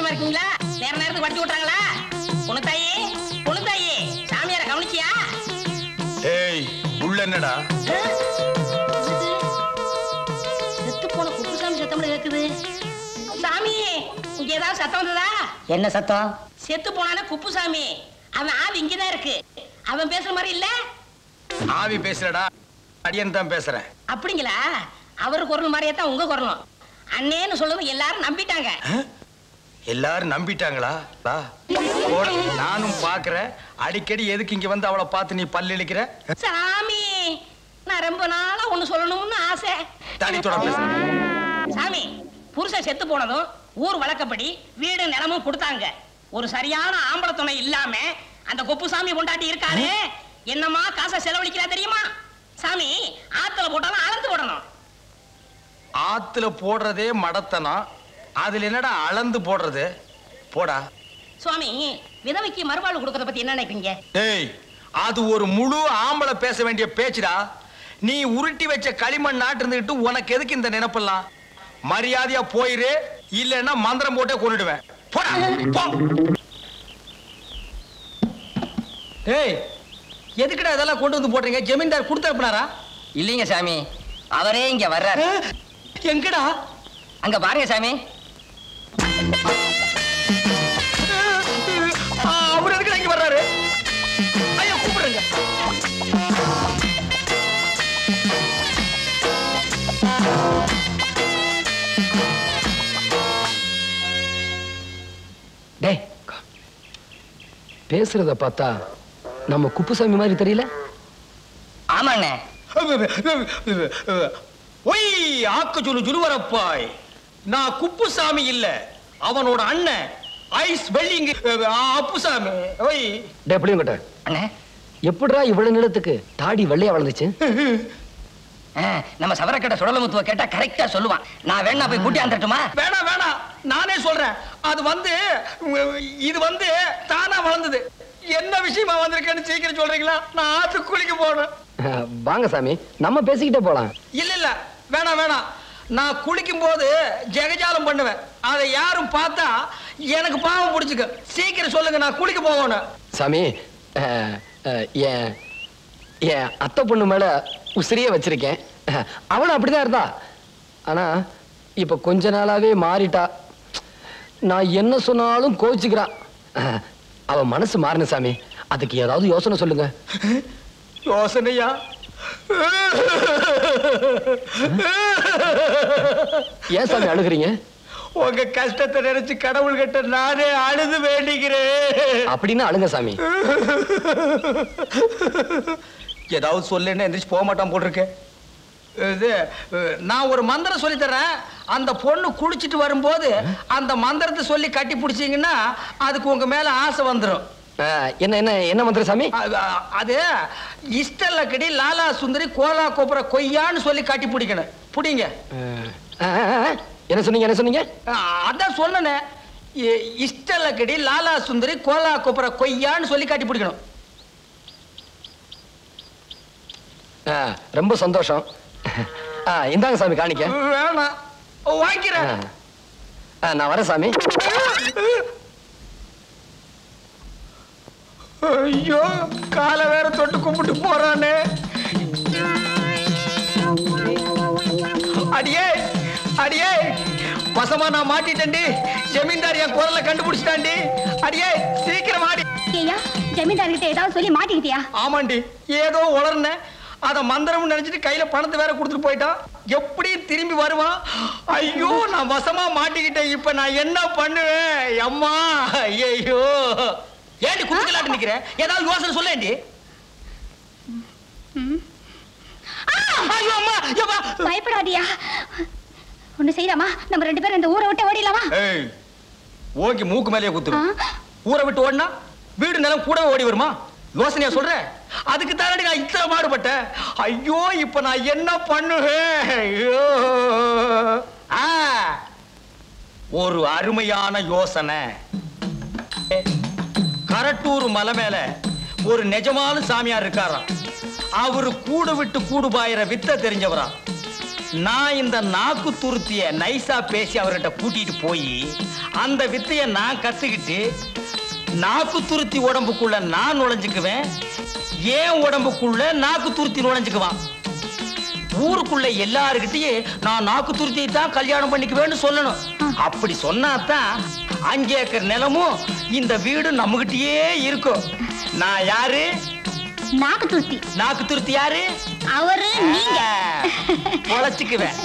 சௌக்கியமா இருக்கீங்களா? நேரத்துக்கு வட்டி விட்டாங்களா? பொண்ணுத்தாயி சாமியார கவனிச்சியா? ஏய் உள்ள என்னடா? செத்து போன குப்புசாமி சத்தம் கேக்குது. சாமி இங்க ஏதாவது சத்தம் வந்ததா? என்ன சத்தம்? செத்து போனான குப்புசாமி. அவன் ஆவி இங்கதான் இருக்கு. அவன் பேசுற மாதிரி இல்ல. ஆவி பேசுறடா, அடியன் தான் பேசுறேன். அப்படிங்களா? அவரு குரல் மாதிரியே தான் உங்க குரலும். அண்ணேன்னு சொல்லுவது எல்லாரும் நம்பிட்டாங்க. எல்லாரும் நம்பிட்டாங்களா? நானும் பாக்குறேன். அடிக்கடி எதுக்கு இங்க வந்து அவளை பார்த்து நீ பல்லு இழிக்கிற? சாமி நான் ரொம்ப நாளா ஒண்ணு சொல்லணும்னு ஆசை. சாமி புருஷன் செத்து போனதும் ஊர் வழக்கப்படி வீடு நிலமும் கொடுத்தாங்க. ஒரு சரியான ஆம்பளை துணை இல்லாம அந்த குப்புசாமி கொண்டாட்டி இருக்காரு. என்னமா காசை செலவழிக்கிறா தெரியுமா? சாமி ஆத்துல போட்டாலும் அளந்து போடணும். ஆத்துல போடுறதே மடத்தனா, அதுல என்னடா அளந்து போடுறது? போடா. சுவாமி விதவைக்கு மறுவாழ்வு கொடுக்கறத பத்தி என்ன நினைக்கிறீங்க? ஏய் அது ஒரு முழு ஆம்பளை பேச வேண்டிய பேச்சுடா. நீ உருட்டி வச்ச களிமண் நாட்டு இருந்துகிட்டு உனக்கு எதுக்கு இந்த நினைப்பெல்லாம்? மரியாதையா போயிரு, இல்லைன்னா மந்திரம் போட்டே கொண்டுடுவேன். போடா போ. ஏய் எதுக்குடா இதெல்லாம் கொண்டு வந்து போடுறீங்க? ஜமீன்தார் கொடுத்து அனுப்புனாரா? இல்லைங்க சாமி, அவரே இங்க வர்றாரு. எங்கடா? அங்க பாருங்க சாமி. அவர் எதுக்கு இங்க வர்றாரு? ஐயா கூப்பிடுங்க. டேய் பேசுறத பார்த்தா நம்ம குப்புசாமி மாதிரி தெரியல? ஆமாண்ணே. ஒய் ஆக்க சொல்லு ஜுருவரப்பாய். நான் குப்புசாமி இல்ல, அவனோட அண்ணன் ஐஸ் வெல்லிங் அப்புசாமி. ஒய் டேய் புளியங்கட்ட அண்ணே, எப்படிடா இவ்வளவு நிலத்துக்கு தாடி வெள்ளையா வளர்ந்துச்சு? நம்ம சவரக்கட்ட சுடலமுத்துவ கேட்டா கரெக்டா சொல்லுவான். நான் வேணா போய் கூட்டி வந்துட்டுமா? வேணாம் வேணாம், நானே சொல்றேன். இது வந்து தானா வளர்ந்தது. என்ன விஷயமா வந்திருக்கேன்னு சீக்கிரம் சொல்றீங்களா? நான் ஆத்து குளிக்க போறேன். வாங்க சாமி, நம்ம பேசிக்கிட்டே போலாம். இல்ல வேணாம் வேணாம். நான் குளிக்கும் போது ஜெகஜாலம் பண்ணுவேன். அதை யாரும் பார்த்தா எனக்கு பாவம் பிடிச்சுக்க. சீக்கிரம் சொல்லுங்க, நான் குளிக்க போகணும். சாமி என் அத்தை பொண்ணு மேல உசிரியே வச்சிருக்கேன். அவளும் அப்படிதான் இருந்தா. ஆனா இப்ப கொஞ்ச நாளாவே மாறிட்டா. நான் என்ன சொன்னாலும் கோச்சுக்கிறான். அவ மனசு மாறணும் சாமி. அதுக்கு ஏதாவது யோசனை சொல்லுங்க. யோசனையா? ஏன் சாமி அழுகுறீங்க? உங்க கஷ்டத்தை நினைச்சு கடவுள் கிட்ட நானே அழுது வேண்டிக்கிறேன். அப்படின்னு அழுங்க சாமி. ஏதாவது சொல்லுன்னு எந்திரிச்சு போக மாட்டான் போட்டிருக்கேன். இது நான் ஒரு மந்திரம் சொல்லி தரேன். அந்த பொண்ணு குளிச்சுட்டு வரும்போது அந்த மந்திரத்தை சொல்லி கட்டி பிடிச்சீங்கன்னா அதுக்கு உங்க மேல ஆசை வந்துடும். என்ன என்ன என்ன மந்திரம் சாமி? அது இஷ்டல்லக்கடி லாலா சுந்தரி கோலா கோபுர கொய்யான்னு சொல்லி கட்டி பிடிக்கணும். புடிங்க. என்ன சொன்னீங்க? என்ன சொன்னீங்க? அதான் சொன்னேன். இஷ்டல்லக்கடி லாலா சுந்தரி கோலா கோபுர கொய்யான்னு சொல்லி கட்டி பிடிக்கணும். ரொம்ப சந்தோஷம். இந்தாங்க சாமி காணிக்க. வேணாம், வாங்கிக்கிறேன். நான் வரேன் சாமி. ஐயோ காலை வேற தொட்டு கும்பிட்டு போறானே. அடியே அடியே, வசமா நான் மாட்டிட்டேன்டி. ஜமீன்தார் என் குரலை கண்டுபிடிச்சிட்டாண்டி. அடியே சீக்கிரம் ஆடி. ஐயா ஜமீன்தார்கிட்ட ஏதாவது சொல்லி மாட்டிக்கிட்டியா? ஆமாண்டி, ஏதோ உளர்ன. அத மந்திரம் நினைச்சிட்டு கையில பணத்தை வேற கொடுத்துட்டு போயிட்டான். எப்படி திரும்பி வருவான்? ஐயோ நான் வசமா மாட்டிக்கிட்டேன். இப்ப நான் என்ன பண்ணுவேன்? அம்மா ஐயோ. ஏண்டி குடுக்கலாட்டு நிக்கிற? ஏதாவது யோசனை சொல்லேண்டி. ஐயோ அம்மா, பயப்படாதியா. ஒண்ணு செய்யலாமா? நம்ம ரெண்டு பேரும் இந்த ஊரை விட்டு ஓடிடலாமா? ஏய் ஓகே, மூக்கு மேலேயே குத்துரு. ஊரை விட்டு ஓடினா வீடு நிலம் கூட ஓடி வருமா? யோசனையா சொல்ற? அதுக்கு தானடி நான் இத்தனை பாடுபட்டேன். ஐயோ இப்ப நான் என்ன பண்ணுவேன்? ஐயோ ஒரு அருமையான யோசனை. கரட்டூர் மலை மேல ஒரு நிஜமான சாமியார் இருக்காராம். அவரு கூடு விட்டு கூடு பாயிர வித்த தெரிஞ்சவரா. நான் இந்த நாக்கு துருத்திய நைஸா பேசி அவர்கிட்ட கூட்டிட்டு போய் அந்த வித்தைய நான் கத்துக்கிட்டு நாக்கு துருத்தி உடம்புக்குள்ள நான் நுழைஞ்சுக்குவேன், ஏன் உடம்புக்குள்ள நாக்கு துருத்தி நுழைஞ்சுக்குவான். ஊருக்குள்ள எல்லாருக்கிட்டையும் நான் நாக்கு துருத்தியை தான் கல்யாணம் பண்ணிக்குவேன்னு சொல்லணும். அப்படி சொன்னாதான் 5 ஏக்கர் நிலமும் இந்த வீடு நம்மகிட்டயே இருக்கும். நான் யாரு? நாக்கு துருத்தி. நாக்கு துருத்தி யாரு? அவரு நீங்க. பொழைச்சுக்குவேன்.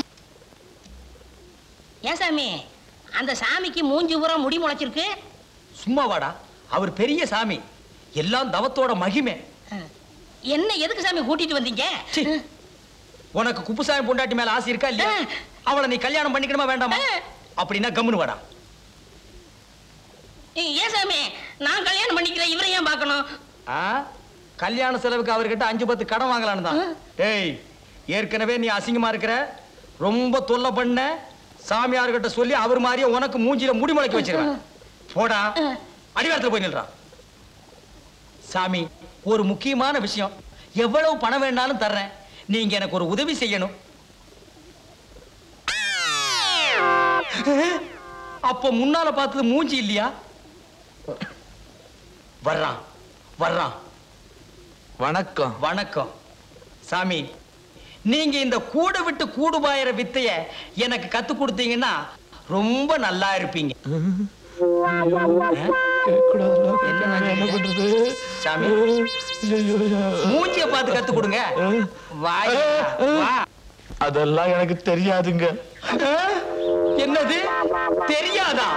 ஏன் சாமி அந்த சாமிக்கு மூஞ்சி பூரா முடி முளைச்சிருக்கு? சும்மா வாடா, அவர் பெரிய சாமி, எல்லாம் தவத்தோட மகிமை. என்ன எதுக்கு சாமி கூட்டிட்டு வந்தீங்க? சீ, உனக்கு குப்புசாமி பொண்டாட்டி மேல ஆசை இருக்கா இல்லையா? அவளை நீ கல்யாணம் பண்ணிக்கணுமா வேண்டாமா? அப்படின்னா கம்முனு வாடா. ஏன் சாமி நான் கல்யாணம் பண்ணிக்கிறேன், இவரை ஏன் பார்க்கணும்? கல்யாண செலவுக்கு அவர்கிட்ட 5-10 கடன் வாங்கலான்னு தான். ஏய், ஏற்கனவே நீ அசிங்கமா இருக்கிற, ரொம்ப தொல்லை பண்ண, சாமியார்கிட்ட சொல்லி அவர் மாதிரியே உனக்கு மூஞ்சில முடி முளைக்க வச்சிருவேன். போடா, அடிவாரத்துல போய் நில்றான். சாமி, ஒரு முக்கியமான விஷயம், எவ்வளவு பணம் வேணாலும் தர்றேன், நீங்க எனக்கு ஒரு உதவி செய்யணும். அப்ப முன்னால பார்த்தது மூஞ்சி இல்லையா? வர்றான் வர்றான். வணக்கம். வணக்கம் சாமி, நீங்க இந்த கூடு விட்டு கூடு பாயிற வித்தைய எனக்கு கத்து கொடுத்தீங்கன்னா ரொம்ப நல்லா இருப்பீங்க. சாமி, மூஞ்சிய பார்த்து கத்து கொடுங்க. அதெல்லாம் எனக்கு தெரியாதுங்க. என்னது தெரியாதா?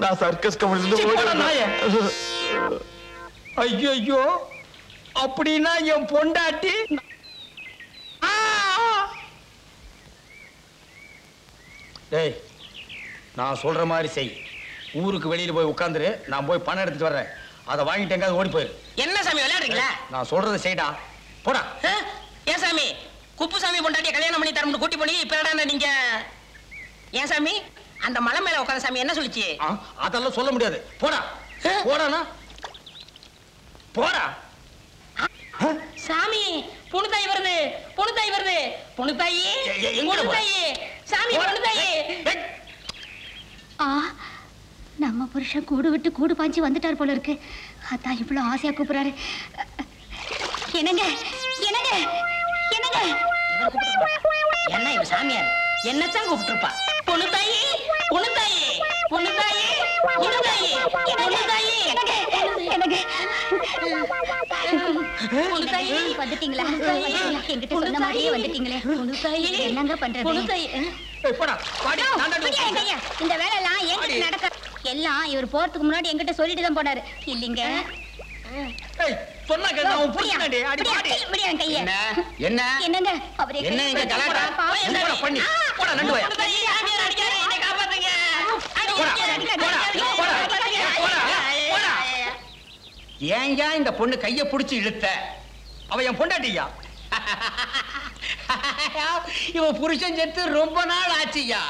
நான் சர்க்கஸ் கம்பெனில ஐயோ, அப்படின்னா என் பொண்டாட்டி டேய், நான் சொல்ற மாதிரி செய். ஊருக்கு வெளியில போய் உட்கார்ந்துரு, நான் போய் பணம் எடுத்துட்டு வர்றேன். அதை வாங்கிட்டு எங்காவது ஓடி போயிரு. என்ன சாமி விளையாடுறீங்களா? நான் சொல்றதை செய்டா, போடா. ஏன் சாமி குப்புசாமி பொண்டாட்டிய கல்யாணம் பண்ணி தரமுன்னு கூட்டி போனீங்க, இப்ப என்னடா நீங்க? ஏன் சாமி அந்த மலை மேல உட்கார்ந்த சாமி என்ன சொல்லுச்சு? அதெல்லாம் சொல்ல முடியாது. போடா போடானா, போடா. சாமி புணுத்தாய் வருது, புணுத்தாய் வருது, புணுத்தாயி, புணுத்தாயி, சாமி புணுத்தாயி. நம்ம புருஷன் கூடு விட்டு கூடு பாஞ்சு வந்துட்டார் போல இருக்கு. அதான் இவ்வளவு ஆசையா கூப்பிடுறாரு. என்னங்க என்னங்க என்னங்க? என்ன இவ சாமியார் என்னத்தான் கூப்பிட்டு இருப்பா? புணுத்தாயி, புணுத்தாயி, புணுத்தாயி, புணுத்தாயி, புணுத்தாயி. வந்துட்டீங்களா? என்கிட்ட சொன்ன மாதிரியே வந்துட்டீங்களே. என்னங்க பண்றது? இந்த வேலை எல்லாம் என்கிட்ட நடக்க, எல்லாம் இவர் போறதுக்கு முன்னாடி என்கிட்ட சொல்லிட்டு தான் போனாரு இல்லைங்க. என்னங்க அவரே ஏங்க இந்த பொண்ணு கைய புடிச்சு இழுத்த? அவ என் பொண்டாட்டியா? இவ புருஷன் செத்து ரொம்ப நாள் ஆச்சுயா.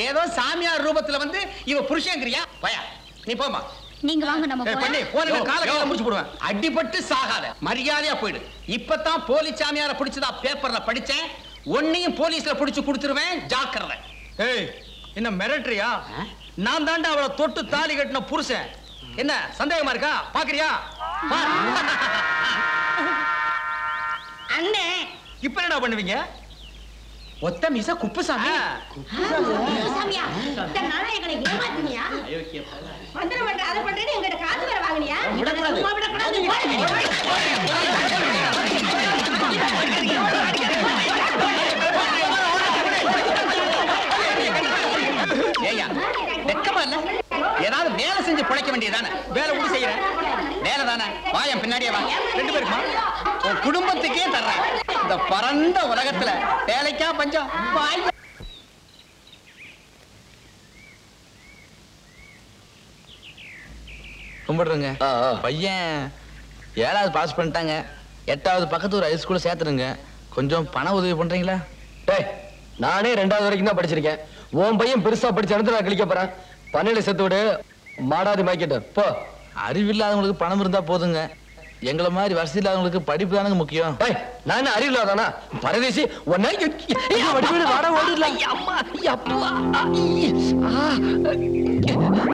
ஏதோ சாமியார் ரூபத்துல வந்து இவ புருஷங்கிறியா? பயா நீ போமா. நீங்க வாங்க, நம்ம பண்ணி போன கால கால முடிச்சு போடுவேன். அடிபட்டு சாகாத, மரியாதையா போயிடு. இப்பதான் போலீஸ் சாமியார பிடிச்சதா பேப்பர்ல படிச்சேன். ஒன்னையும் போலீஸ்ல பிடிச்சு கொடுத்துருவேன், ஜாக்கிரதை. ஏய், என்ன மிரட்டுறியா? நான் தாண்டா அவளை தொட்டு தாலி கட்டின புருஷன். என்ன சந்தேகமா இருக்கா? பாக்குறியா? அண்ணே, இப்ப என்னடா பண்ணுவீங்க? ஒத்த மீச குப்புசாமி. சாமியா இந்த நாராயணனை ஏமாத்தினியா? மந்திரம் பண்ற அத பண்றேன்னு எங்கட காசு வேற வாங்குனியா? சும்மா விட கூடாது. ஏய்யா, வெக்கமா இல்ல? ஏதாவது வேலை செஞ்சு பிழைக்க வேண்டியதானே? வேலை கூட செய்யறேன். வேலை தானே? வா, என் பின்னாடியே வா. 2 பேருக்குமா? உன் குடும்பத்துக்கே தர்றேன். இந்த பரந்த உலகத்துல வேலைக்கா பஞ்சம்? கும்பிடுறேங்க. பையன் 7வது பாஸ் பண்ணிட்டாங்க. 8வது பக்கத்து ஒரு ஹைஸ்கூல்ல சேர்த்துருங்க. கொஞ்சம் பண உதவி பண்றீங்களா? டேய், நானே 2வது வரைக்கும் தான் படிச்சிருக்கேன். உன் பையன் பெருசா படிச்ச இடத்துல நான் கழிக்க போறேன். பண்ணையில சேர்த்து விடு, மாடாதி மாய்க்கிட்டு போ. அறிவில்லாதவங்களுக்கு பணம் இருந்தா போதுங்க. எங்களை மாதிரி வசதி இல்லாதவங்களுக்கு படிப்பு தானங்க முக்கியம். நான் அறிவில்லாதானா? பரதேசி, உன்னை வாடா அம்மா அப்பா